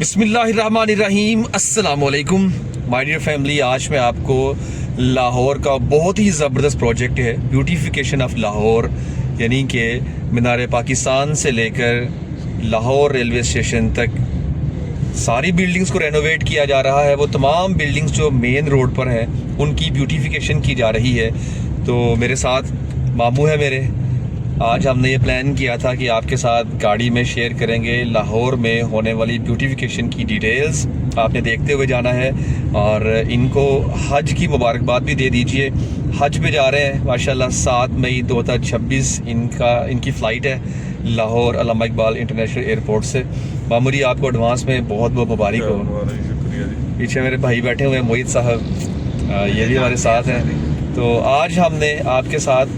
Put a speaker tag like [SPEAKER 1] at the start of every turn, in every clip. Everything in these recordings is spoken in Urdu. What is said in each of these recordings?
[SPEAKER 1] بسم اللہ الرحمن الرحیم، السلام علیکم مائی ڈیئر فیملی۔ آج میں آپ کو لاہور کا بہت ہی زبردست پروجیکٹ ہے بیوٹیفیکیشن آف لاہور، یعنی کہ مینار پاکستان سے لے کر لاہور ریلوے اسٹیشن تک ساری بلڈنگز کو رینوویٹ کیا جا رہا ہے۔ وہ تمام بلڈنگز جو مین روڈ پر ہیں ان کی بیوٹیفیکیشن کی جا رہی ہے۔ تو میرے ساتھ ماموں ہے میرے، آج ہم نے یہ پلان کیا تھا کہ آپ کے ساتھ گاڑی میں شیئر کریں گے لاہور میں ہونے والی بیوٹیفیکیشن کی ڈیٹیلز۔ آپ نے دیکھتے ہوئے جانا ہے اور ان کو حج کی مبارکباد بھی دے دیجئے۔ حج پہ جا رہے ہیں ماشاءاللہ، 7 مئی 2026 ان کی فلائٹ ہے لاہور علامہ اقبال انٹرنیشنل ایئرپورٹ سے۔ ماموں جی، آپ کو ایڈوانس میں بہت بہت مبارک ہو۔
[SPEAKER 2] شکریہ جی۔
[SPEAKER 1] پیچھے میرے بھائی بیٹھے ہوئے ہیں، موہت صاحب، یہ بھی ہمارے ساتھ ہیں۔ تو آج ہم نے آپ کے ساتھ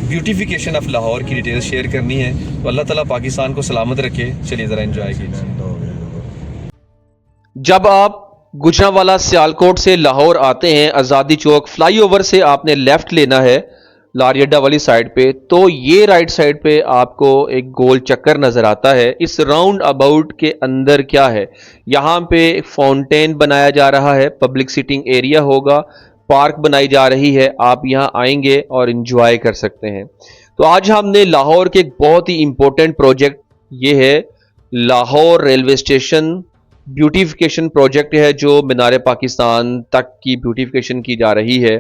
[SPEAKER 1] بیوٹیفیکیشن آف لاہور کی ڈیٹیلز شیئر کرنی ہے، تو اللہ تعالیٰ پاکستان کو سلامت رکھے۔ چلیے ذرا انجوائے کیجیے۔
[SPEAKER 3] جب آپ گجرانوالہ سیالکوٹ سے لاہور آتے ہیں، آزادی چوک فلائی اوور سے آپ نے لیفٹ لینا ہے لاری اڈا والی سائڈ پہ، تو یہ رائٹ سائڈ پہ آپ کو ایک گول چکر نظر آتا ہے۔ اس راؤنڈ اباؤٹ کے اندر کیا ہے، یہاں پہ فاؤنٹین بنایا جا رہا ہے، پبلک سیٹنگ ایریا ہوگا، پارک بنائی جا رہی ہے۔ آپ یہاں آئیں گے اور انجوائے کر سکتے ہیں۔ تو آج ہم نے لاہور کے ایک بہت ہی امپورٹنٹ پروجیکٹ، یہ ہے Lahore railway station beautification project ہے، جو مینار پاکستان تک کی بیوٹیفیکیشن کی جا رہی ہے۔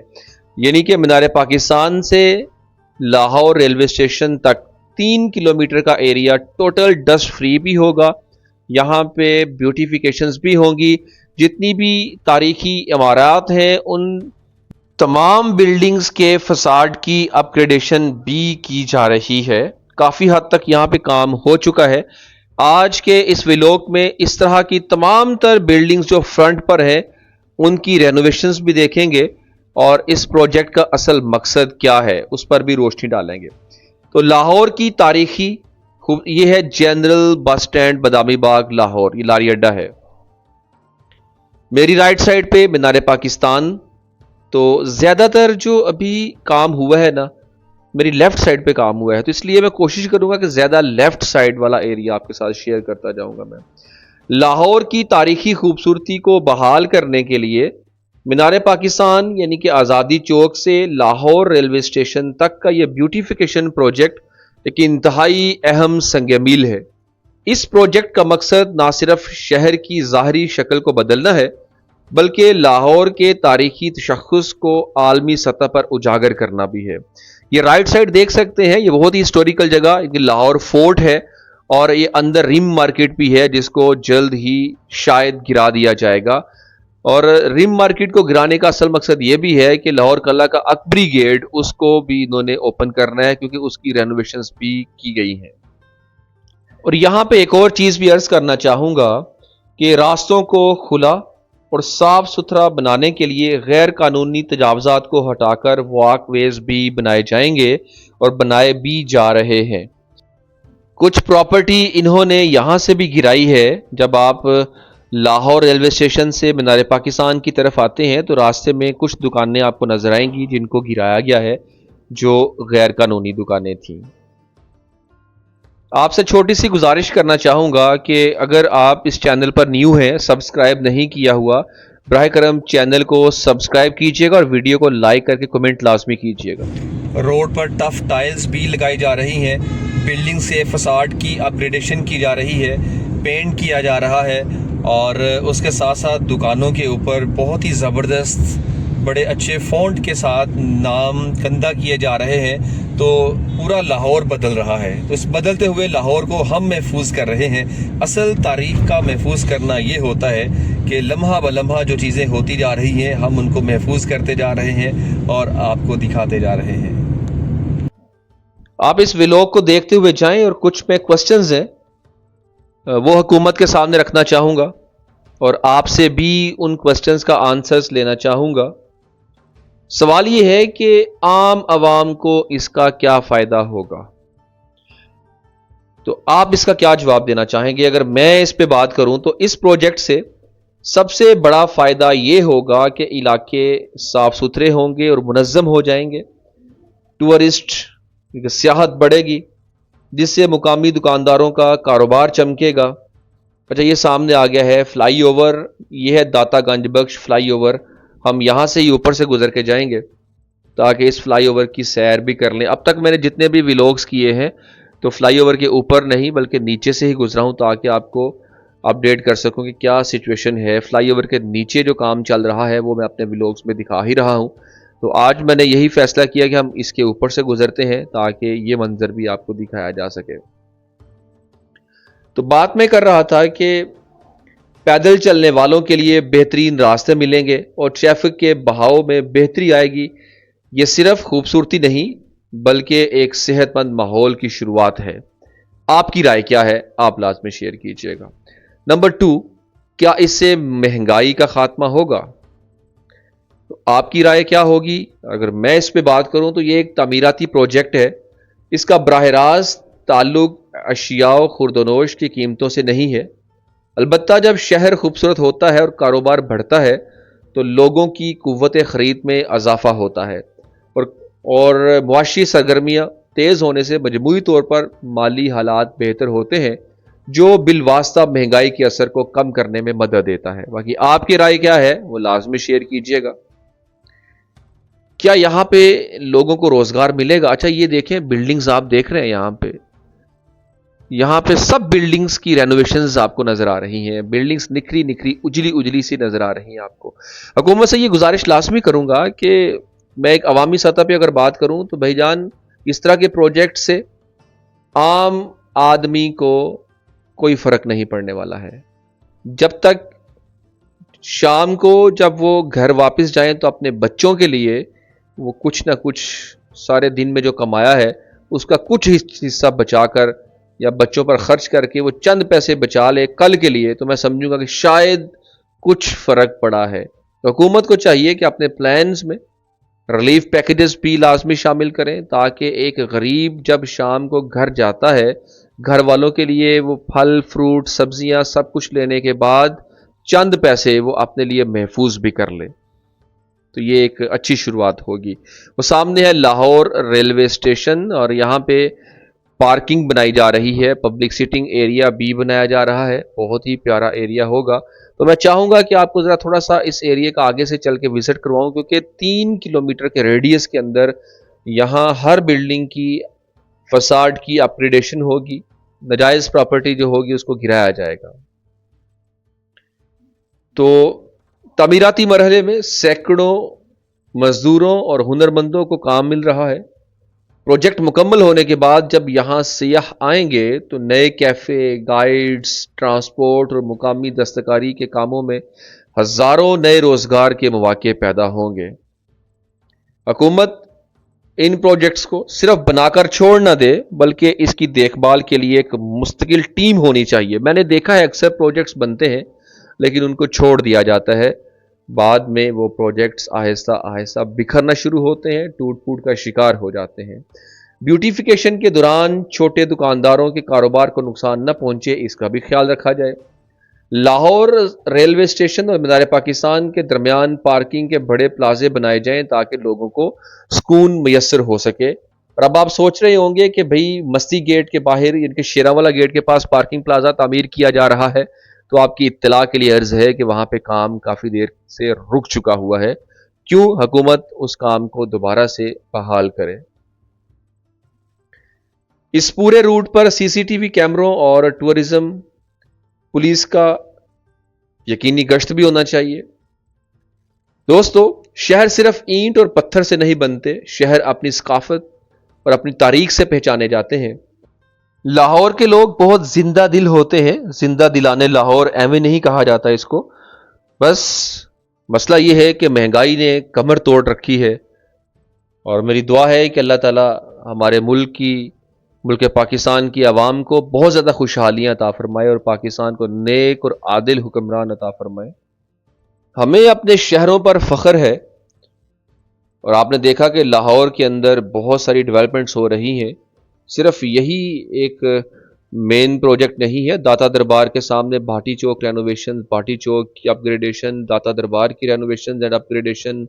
[SPEAKER 3] یعنی کہ مینار پاکستان سے لاہور ریلوے اسٹیشن تک 3 کلومیٹر کا ایریا ٹوٹل ڈسٹ فری بھی ہوگا۔ یہاں پہ بیوٹیفیکیشنز بھی ہوں گی، جتنی بھی تاریخی عمارات ہیں ان تمام بلڈنگز کے فساد کی اپ گریڈیشن بھی کی جا رہی ہے۔ کافی حد تک یہاں پہ کام ہو چکا ہے۔ آج کے اس ویلوگ میں اس طرح کی تمام تر بلڈنگز جو فرنٹ پر ہیں ان کی رینوویشنز بھی دیکھیں گے، اور اس پروجیکٹ کا اصل مقصد کیا ہے اس پر بھی روشنی ڈالیں گے۔ تو لاہور کی تاریخی یہ ہے جنرل بس سٹینڈ بادامی باغ لاہور، یہ لاری اڈا ہے۔ میری رائٹ سائڈ پہ مینار پاکستان، تو زیادہ تر جو ابھی کام ہوا ہے نا میری لیفٹ سائڈ پہ کام ہوا ہے، تو اس لیے میں کوشش کروں گا کہ زیادہ لیفٹ سائڈ والا ایریا آپ کے ساتھ شیئر کرتا جاؤں گا۔ میں لاہور کی تاریخی خوبصورتی کو بحال کرنے کے لیے مینار پاکستان یعنی کہ آزادی چوک سے لاہور ریلوے اسٹیشن تک کا یہ بیوٹیفیکیشن پروجیکٹ ایک انتہائی اہم سنگ میل ہے۔ اس پروجیکٹ کا مقصد نہ صرف شہر کی ظاہری شکل کو بدلنا ہے، بلکہ لاہور کے تاریخی تشخص کو عالمی سطح پر اجاگر کرنا بھی ہے۔ یہ رائٹ سائڈ دیکھ سکتے ہیں، یہ بہت ہی ہسٹوریکل جگہ، یہ لاہور فورٹ ہے، اور یہ اندر ریم مارکیٹ بھی ہے جس کو جلد ہی شاید گرا دیا جائے گا۔ اور ریم مارکیٹ کو گرانے کا اصل مقصد یہ بھی ہے کہ لاہور قلعہ کا اکبری گیٹ اس کو بھی انہوں نے اوپن کرنا ہے، کیونکہ اس کی رینوویشنز بھی کی گئی ہیں۔ اور یہاں پہ ایک اور چیز بھی عرض کرنا چاہوں گا کہ راستوں کو کھلا اور صاف ستھرا بنانے کے لیے غیر قانونی تجاوزات کو ہٹا کر واک ویز بھی بنائے جائیں گے، اور بنائے بھی جا رہے ہیں۔ کچھ پراپرٹی انہوں نے یہاں سے بھی گرائی ہے۔ جب آپ لاہور ریلوے اسٹیشن سے مینار پاکستان کی طرف آتے ہیں تو راستے میں کچھ دکانیں آپ کو نظر آئیں گی جن کو گرایا گیا ہے، جو غیر قانونی دکانیں تھیں۔ آپ سے چھوٹی سی گزارش کرنا چاہوں گا کہ اگر آپ اس چینل پر نیو ہیں، سبسکرائب نہیں کیا ہوا، براہ کرم چینل کو سبسکرائب کیجیے گا اور ویڈیو کو لائک کر کے کمنٹ لازمی کیجیے گا۔
[SPEAKER 1] روڈ پر ٹف ٹائلز بھی لگائی جا رہی ہیں، بلڈنگ سے فساد کی اپ گریڈیشن کی جا رہی ہے، پینٹ کیا جا رہا ہے، اور اس کے ساتھ ساتھ دکانوں کے اوپر بہت ہی زبردست بڑے اچھے فونٹ کے ساتھ نام کندہ کیے جا رہے ہیں۔ تو پورا لاہور بدل رہا ہے۔ تو اس بدلتے ہوئے لاہور کو ہم محفوظ کر رہے ہیں۔ اصل تاریخ کا محفوظ کرنا یہ ہوتا ہے کہ لمحہ بلمحہ جو چیزیں ہوتی جا رہی ہیں ہم ان کو محفوظ کرتے جا رہے ہیں اور آپ کو دکھاتے جا رہے ہیں۔
[SPEAKER 3] آپ اس ویلوگ کو دیکھتے ہوئے جائیں، اور کچھ میں کوسچنز ہیں وہ حکومت کے سامنے رکھنا چاہوں گا، اور آپ سے بھی ان کوسچنز کا آنسرز لینا چاہوں گا۔ سوال یہ ہے کہ عام عوام کو اس کا کیا فائدہ ہوگا؟ تو آپ اس کا کیا جواب دینا چاہیں گے؟ اگر میں اس پہ بات کروں تو اس پروجیکٹ سے سب سے بڑا فائدہ یہ ہوگا کہ علاقے صاف ستھرے ہوں گے اور منظم ہو جائیں گے، ٹورسٹ سیاحت بڑھے گی، جس سے مقامی دکانداروں کا کاروبار چمکے گا، اچھا یہ سامنے آ گیا ہے فلائی اوور، یہ ہے داتا گنج بخش فلائی اوور. ہم یہاں سے ہی اوپر سے گزر کے جائیں گے تاکہ اس فلائی اوور کی سیر بھی کر لیں. اب تک میں نے جتنے بھی ویلوگز کیے ہیں تو فلائی اوور کے اوپر نہیں بلکہ نیچے سے ہی گزرا ہوں تاکہ آپ کو اپڈیٹ کر سکوں کہ کیا سچویشن ہے. فلائی اوور کے نیچے جو کام چل رہا ہے وہ میں اپنے ویلوگز میں دکھا ہی رہا ہوں. تو آج میں نے یہی فیصلہ کیا کہ ہم اس کے اوپر سے گزرتے ہیں تاکہ یہ منظر بھی آپ کو دکھایا جا سکے. تو بات میں کر رہا تھا کہ پیدل چلنے والوں کے لیے بہترین راستے ملیں گے اور ٹریفک کے بہاؤ میں بہتری آئے گی. یہ صرف خوبصورتی نہیں بلکہ ایک صحت مند ماحول کی شروعات ہے. آپ کی رائے کیا ہے؟ آپ لازمی شیئر کیجئے گا. نمبر 2، کیا اس سے مہنگائی کا خاتمہ ہوگا؟ تو آپ کی رائے کیا ہوگی؟ اگر میں اس پہ بات کروں تو یہ ایک تعمیراتی پروجیکٹ ہے. اس کا براہ راست تعلق اشیاء و خوردونوش کی قیمتوں سے نہیں ہے. البتہ جب شہر خوبصورت ہوتا ہے اور کاروبار بڑھتا ہے تو لوگوں کی قوت خرید میں اضافہ ہوتا ہے اور معاشی سرگرمیاں تیز ہونے سے مجموعی طور پر مالی حالات بہتر ہوتے ہیں جو بالواسطہ مہنگائی کے اثر کو کم کرنے میں مدد دیتا ہے. باقی آپ کی رائے کیا ہے وہ لازمی شیئر کیجئے گا. کیا یہاں پہ لوگوں کو روزگار ملے گا؟ اچھا یہ دیکھیں بلڈنگز آپ دیکھ رہے ہیں یہاں پہ سب بلڈنگز کی رینوویشنز آپ کو نظر آ رہی ہیں. بلڈنگز نکھری نکھری اجلی اجلی سی نظر آ رہی ہیں آپ کو. حکومت سے یہ گزارش لازمی کروں گا کہ میں ایک عوامی سطح پہ اگر بات کروں تو بھائی جان اس طرح کے پروجیکٹ سے عام آدمی کو کوئی فرق نہیں پڑنے والا ہے. جب تک شام کو جب وہ گھر واپس جائیں تو اپنے بچوں کے لیے وہ کچھ نہ کچھ سارے دن میں جو کمایا ہے اس کا کچھ حصہ بچا کر یا بچوں پر خرچ کر کے وہ چند پیسے بچا لے کل کے لیے تو میں سمجھوں گا کہ شاید کچھ فرق پڑا ہے. حکومت کو چاہیے کہ اپنے پلانز میں ریلیف پیکیجز بھی لازمی شامل کریں تاکہ ایک غریب جب شام کو گھر جاتا ہے گھر والوں کے لیے وہ پھل فروٹ سبزیاں سب کچھ لینے کے بعد چند پیسے وہ اپنے لیے محفوظ بھی کر لے. تو یہ ایک اچھی شروعات ہوگی. وہ سامنے ہے لاہور ریلوے اسٹیشن اور یہاں پہ پارکنگ بنائی جا رہی ہے. پبلک سیٹنگ ایریا بھی بنایا جا رہا ہے. بہت ہی پیارا ایریا ہوگا. تو میں چاہوں گا کہ آپ کو ذرا تھوڑا سا اس ایریا کا آگے سے چل کے وزٹ کرواؤں کیونکہ 3 کلومیٹر کے ریڈیس کے اندر یہاں ہر بلڈنگ کی فساد کی اپ گریڈیشن ہوگی. ناجائز پراپرٹی جو ہوگی اس کو گرایا جائے گا. تو تعمیراتی مرحلے میں سینکڑوں مزدوروں اور ہنرمندوں کو کام مل رہا ہے. پروجیکٹ مکمل ہونے کے بعد جب یہاں سیاح آئیں گے تو نئے کیفے گائیڈز ٹرانسپورٹ اور مقامی دستکاری کے کاموں میں ہزاروں نئے روزگار کے مواقع پیدا ہوں گے. حکومت ان پروجیکٹس کو صرف بنا کر چھوڑ نہ دے بلکہ اس کی دیکھ بھال کے لیے ایک مستقل ٹیم ہونی چاہیے. میں نے دیکھا ہے اکثر پروجیکٹس بنتے ہیں لیکن ان کو چھوڑ دیا جاتا ہے. بعد میں وہ پروجیکٹس آہستہ آہستہ بکھرنا شروع ہوتے ہیں ٹوٹ پھوٹ کا شکار ہو جاتے ہیں. بیوٹیفیکیشن کے دوران چھوٹے دکانداروں کے کاروبار کو نقصان نہ پہنچے اس کا بھی خیال رکھا جائے. لاہور ریلوے اسٹیشن اور مینار پاکستان کے درمیان پارکنگ کے بڑے پلازے بنائے جائیں تاکہ لوگوں کو سکون میسر ہو سکے. اور اب آپ سوچ رہے ہوں گے کہ بھئی مستی گیٹ کے باہر یعنی کہ شیراں گیٹ کے پاس پارکنگ پلازا تعمیر کیا جا رہا ہے. تو آپ کی اطلاع کے لیے عرض ہے کہ وہاں پہ کام کافی دیر سے رک چکا ہوا ہے. کیوں حکومت اس کام کو دوبارہ سے بحال کرے. اس پورے روٹ پر سی سی ٹی وی کیمروں اور ٹورزم پولیس کا یقینی گشت بھی ہونا چاہیے. دوستو شہر صرف اینٹ اور پتھر سے نہیں بنتے. شہر اپنی ثقافت اور اپنی تاریخ سے پہچانے جاتے ہیں. لاہور کے لوگ بہت زندہ دل ہوتے ہیں. زندہ دلانے لاہور ایویں نہیں کہا جاتا اس کو. بس مسئلہ یہ ہے کہ مہنگائی نے کمر توڑ رکھی ہے اور میری دعا ہے کہ اللہ تعالی ہمارے ملک پاکستان کی عوام کو بہت زیادہ خوشحالیاں عطا فرمائے اور پاکستان کو نیک اور عادل حکمران عطا فرمائے. ہمیں اپنے شہروں پر فخر ہے اور آپ نے دیکھا کہ لاہور کے اندر بہت ساری ڈیولپمنٹس ہو رہی ہیں. صرف یہی ایک مین پروجیکٹ نہیں ہے. داتا دربار کے سامنے بھاٹی چوک رینوویشن، بھاٹی چوک کی اپ گریڈیشن، داتا دربار کی رینوویشن اینڈ اپ گریڈیشن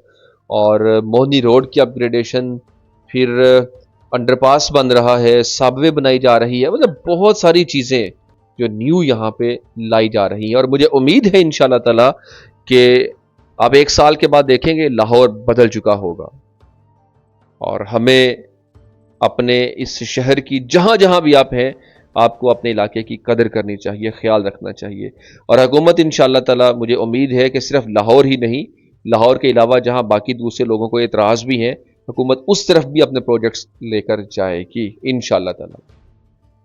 [SPEAKER 3] اور موہنی روڈ کی اپ گریڈیشن، پھر انڈر پاس بن رہا ہے، سب وے بنائی جا رہی ہے. مطلب بہت ساری چیزیں جو نیو یہاں پہ لائی جا رہی ہیں. اور مجھے امید ہے انشاءاللہ تعالی کہ آپ 1 سال کے بعد دیکھیں گے لاہور بدل چکا ہوگا، اور ہمیں اپنے اس شہر کی جہاں جہاں بھی آپ ہیں آپ کو اپنے علاقے کی قدر کرنی چاہیے، خیال رکھنا چاہیے. اور حکومت انشاءاللہ تعالی مجھے امید ہے کہ صرف لاہور ہی نہیں، لاہور کے علاوہ جہاں باقی دوسرے لوگوں کو اعتراض بھی ہیں، حکومت اس طرف بھی اپنے پروجیکٹس لے کر جائے گی انشاءاللہ تعالی.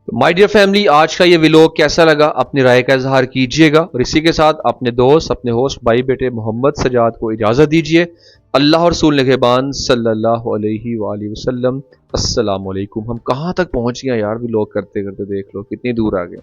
[SPEAKER 3] مائی ڈیئر فیملی، آج کا یہ ویلوگ کیسا لگا اپنی رائے کا اظہار کیجئے گا، اور اسی کے ساتھ اپنے دوست، اپنے ہوسٹ بھائی بیٹے محمد سجاد کو اجازت دیجئے. اللہ اور رسول نگہبان صلی اللہ علیہ وآلہ وسلم. السلام علیکم. ہم کہاں تک پہنچ گئے یار، ویلوگ کرتے کرتے دیکھ لو کتنی دور آ گئے.